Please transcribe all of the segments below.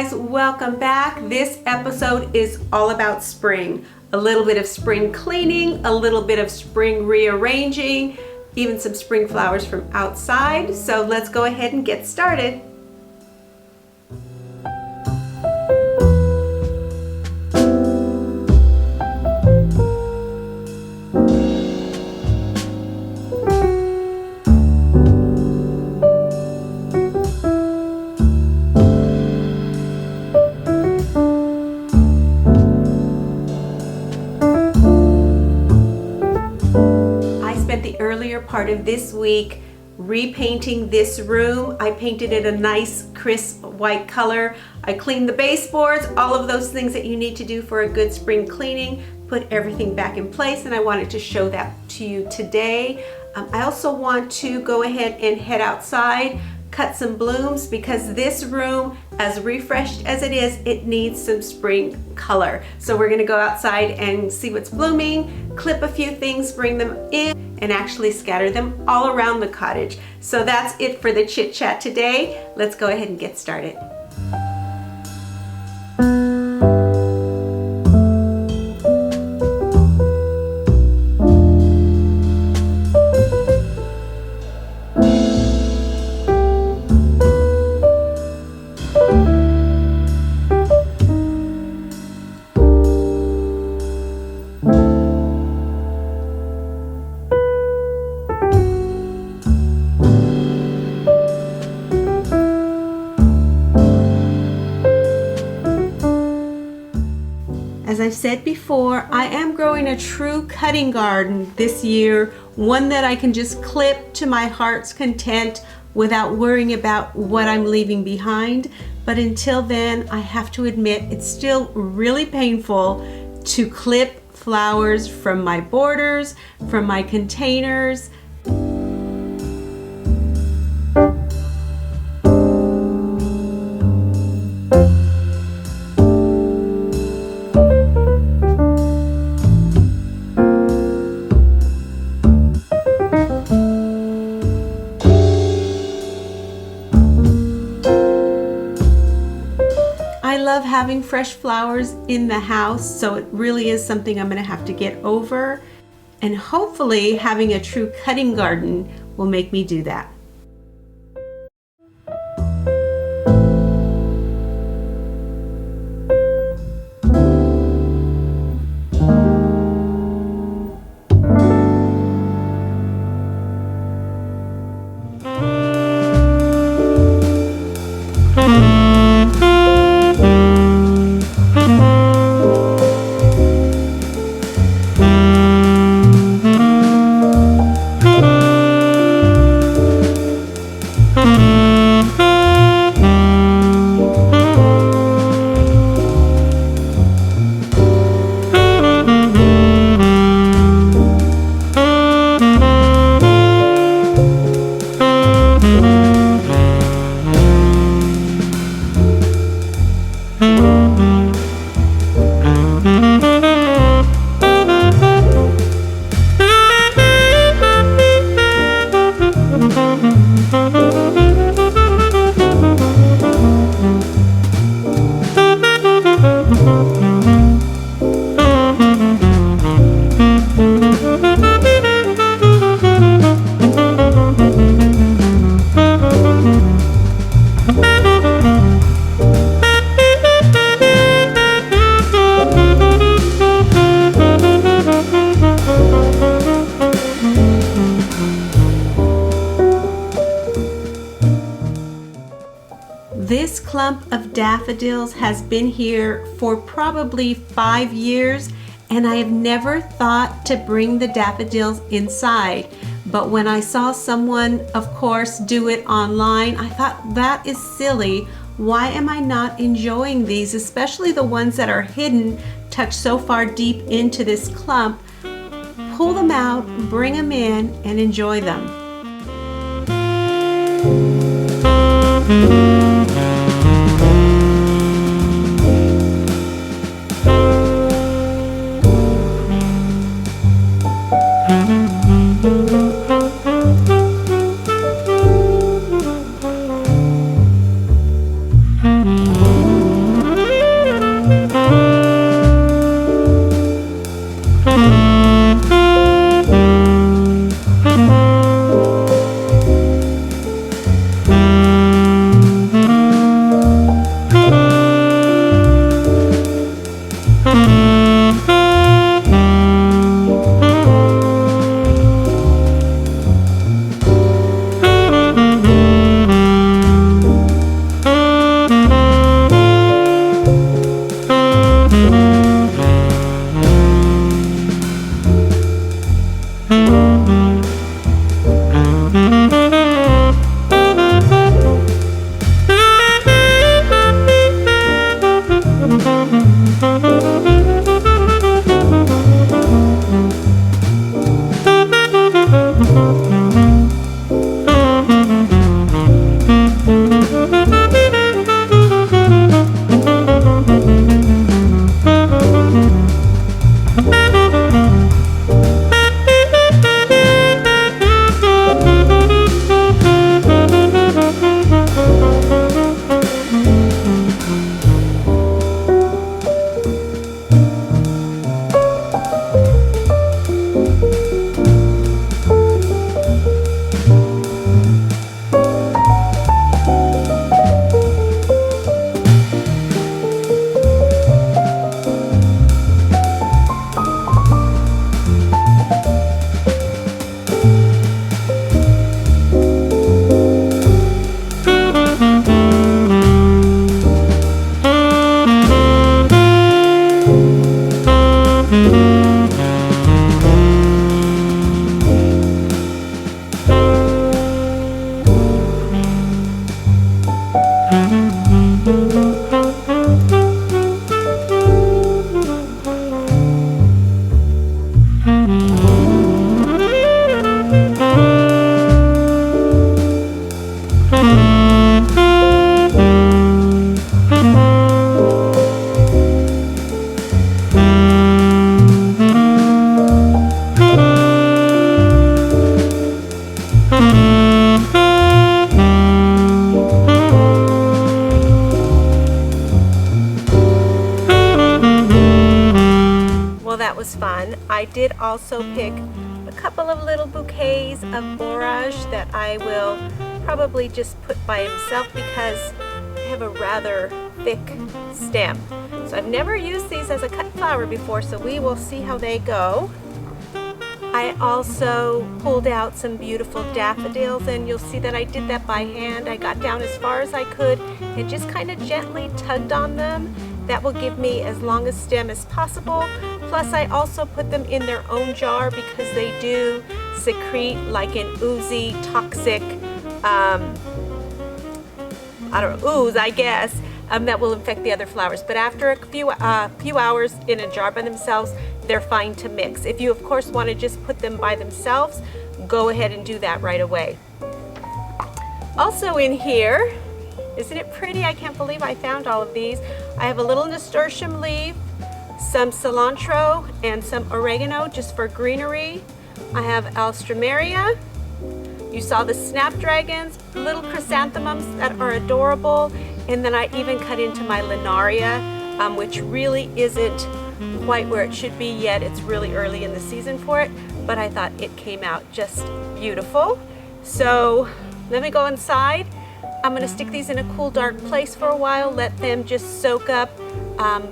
guys, welcome back. This episode is all about spring. A little bit of spring cleaning, a little bit of spring rearranging, even some spring flowers from outside. So let's go ahead and get started. Part of this week repainting this room. I painted it a nice crisp white color. I cleaned the baseboards, all of those things that you need to do for a good spring cleaning, put everything back in place, and I wanted to show that to you today. I also want to go ahead and head outside, cut some blooms, because this room, as refreshed as it is, it needs some spring color. So we're gonna go outside and see what's blooming, clip a few things, bring them in, and actually scatter them all around the cottage. So that's it for the chit chat today. Let's go ahead and get started. As I've said before, I am growing a true cutting garden this year, one that I can just clip to my heart's content without worrying about what I'm leaving behind. But until then, I have to admit, it's still really painful to clip flowers from my borders, from my containers. I love having fresh flowers in the house, so it really is something I'm going to have to get over. And hopefully having a true cutting garden will make me do that. This clump of daffodils has been here for probably 5 years, and I have never thought to bring the daffodils inside. But when I saw someone, of course, do it online, I thought, that is silly. Why am I not enjoying these, especially the ones that are hidden, tucked so far deep into this clump? Pull them out, bring them in, and enjoy them. That was fun. I did also pick a couple of little bouquets of borage that I will probably just put by himself because they have a rather thick stem. So I've never used these as a cut flower before, so we will see how they go. I also pulled out some beautiful daffodils, and you'll see that I did that by hand. I got down as far as I could and just kind of gently tugged on them. That will give me as long a stem as possible. Plus I also put them in their own jar because they do secrete like an oozy, toxic, ooze, I guess, that will infect the other flowers. But after a few hours in a jar by themselves, they're fine to mix. If you, of course, want to just put them by themselves, go ahead and do that right away. Also in here, isn't it pretty? I can't believe I found all of these. I have a little nasturtium leaf, some cilantro, and some oregano just for greenery. I have alstroemeria. You saw the snapdragons, little chrysanthemums that are adorable, and then I even cut into my linaria, which really isn't quite where it should be yet. It's really early in the season for it, but I thought it came out just beautiful. So let me go inside. I'm going to stick these in a cool, dark place for a while, let them just soak up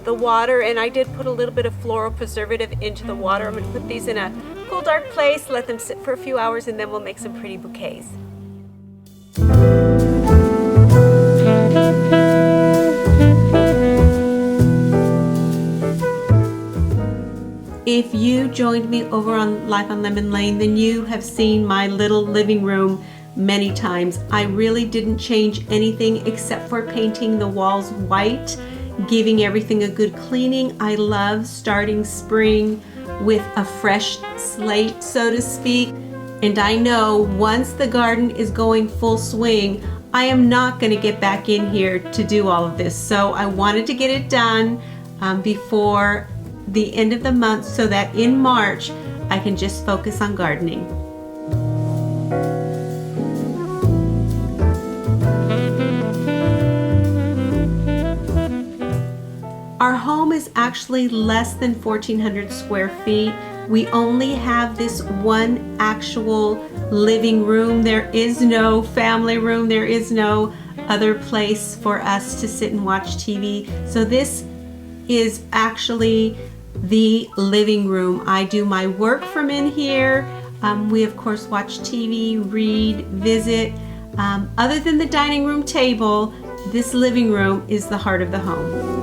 the water, and I did put a little bit of floral preservative into the water. I'm going to put these in a cool, dark place, let them sit for a few hours, and then we'll make some pretty bouquets. If you joined me over on Life on Lemon Lane, then you have seen my little living room many times. I really didn't change anything except for painting the walls white, giving everything a good cleaning. I love starting spring with a fresh slate, so to speak. And I know once the garden is going full swing, I am not going to get back in here to do all of this. So I wanted to get it done before the end of the month so that in March I can just focus on gardening. Our home is actually less than 1,400 square feet. We only have this one actual living room. There is no family room. There is no other place for us to sit and watch TV. So this is actually the living room. I do my work from in here. We of course watch TV, read, visit. Other than the dining room table, this living room is the heart of the home.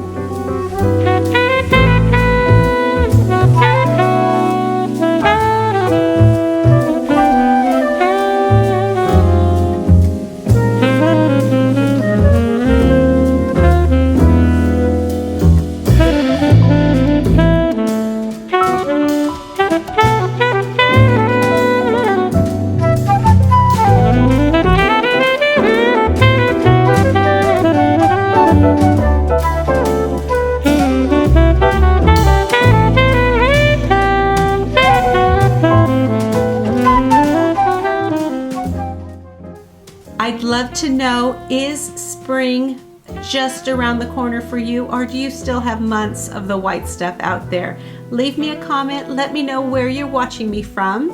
I'd love to know, is spring just around the corner for you, or do you still have months of the white stuff out there? Leave me a comment, let me know where you're watching me from.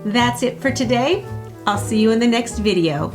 That's it for today. I'll see you in the next video.